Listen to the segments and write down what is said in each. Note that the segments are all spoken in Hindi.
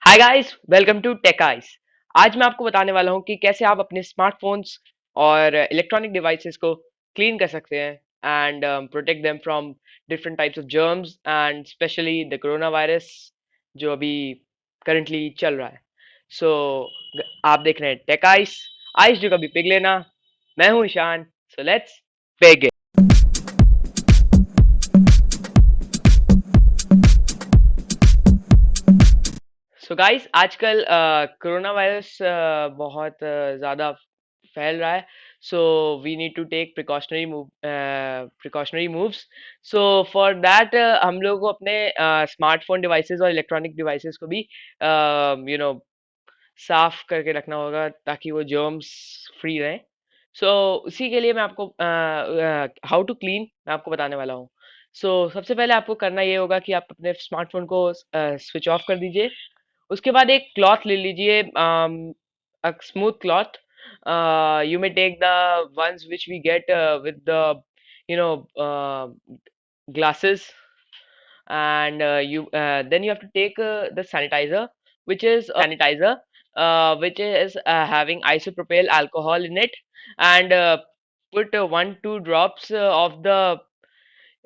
Hi guys, welcome to Tech Ice. आज मैं आपको बताने वाला हूँ कि कैसे आप अपने स्मार्टफोन्स और इलेक्ट्रॉनिक डिवाइसेस को क्लीन कर सकते हैं and protect them from different types of germs and specially the corona virus जो अभी करंटली चल रहा है। सो आप देख रहे हैं टेक आइस, आइस जो कभी पिघले ना। मैं हूँ Ishan, so let's begin. So guys, आजकल कोरोना वायरस बहुत ज़्यादा फैल रहा है। So we need to take precautionary moves. So for that हम लोग को अपने स्मार्टफोन डिवाइसेस और इलेक्ट्रॉनिक डिवाइसेस को भी साफ करके रखना होगा ताकि वो जर्म्स फ्री रहें। सो उसी के लिए मैं आपको हाउ टू क्लीन मैं आपको बताने वाला हूँ। सो सबसे पहले आपको करना ये होगा कि आप अपने स्मार्टफोन को स्विच ऑफ कर दीजिए। उसके बाद एक क्लॉथ ले लीजिए, a smooth cloth. You may take the ones which we get with the you know glasses, and you then you have to take the sanitizer, which is having isopropyl alcohol in it, and put 1-2 drops of the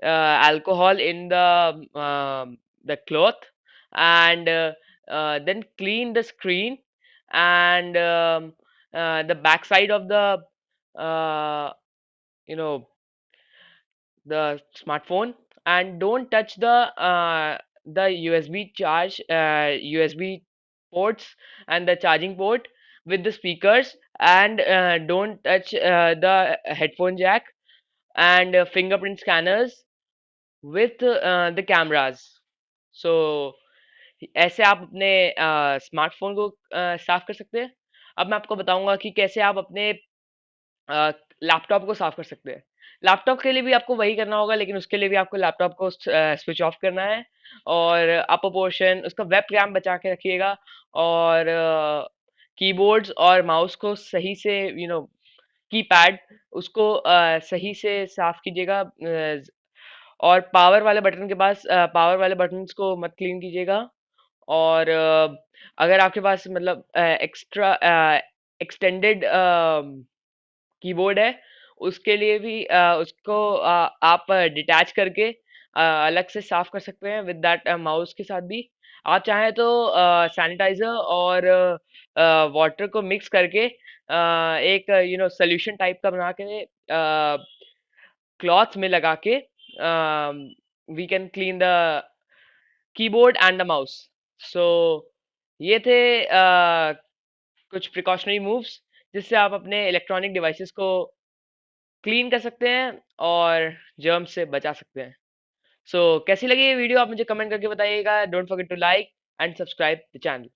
alcohol in the cloth, and then clean the screen and the backside of the uh, you know the smartphone, and don't touch the USB ports and the charging port with the speakers, and don't touch the headphone jack and fingerprint scanners with the cameras. So ऐसे आप अपने स्मार्टफोन को साफ कर सकते हैं। अब मैं आपको बताऊंगा कि कैसे आप अपने लैपटॉप को साफ कर सकते हैं। लैपटॉप के लिए भी आपको वही करना होगा, लेकिन उसके लिए भी आपको लैपटॉप को स्विच ऑफ करना है और अपर पोर्शन उसका वेब कैम बचा के रखिएगा, और कीबोर्ड्स और माउस को सही से कीपैड उसको सही से साफ कीजिएगा। और पावर वाले बटन्स को मत क्लीन कीजिएगा। और अगर आपके पास मतलब एक्स्ट्रा एक्सटेंडेड कीबोर्ड है, उसके लिए भी उसको आप डिटैच करके अलग से साफ कर सकते हैं विद दैट माउस के साथ भी। आप चाहें तो सैनिटाइजर और वाटर को मिक्स करके एक सोल्यूशन टाइप का बना के क्लॉथ में लगा के we can clean the keyboard and the mouse. So ये थे कुछ प्रिकॉशनरी मूव्स जिससे आप अपने इलेक्ट्रॉनिक डिवाइसेस को क्लीन कर सकते हैं और जर्म्स से बचा सकते हैं। सो कैसी लगी ये वीडियो आप मुझे कमेंट करके बताइएगा। Don't forget to like and subscribe the channel.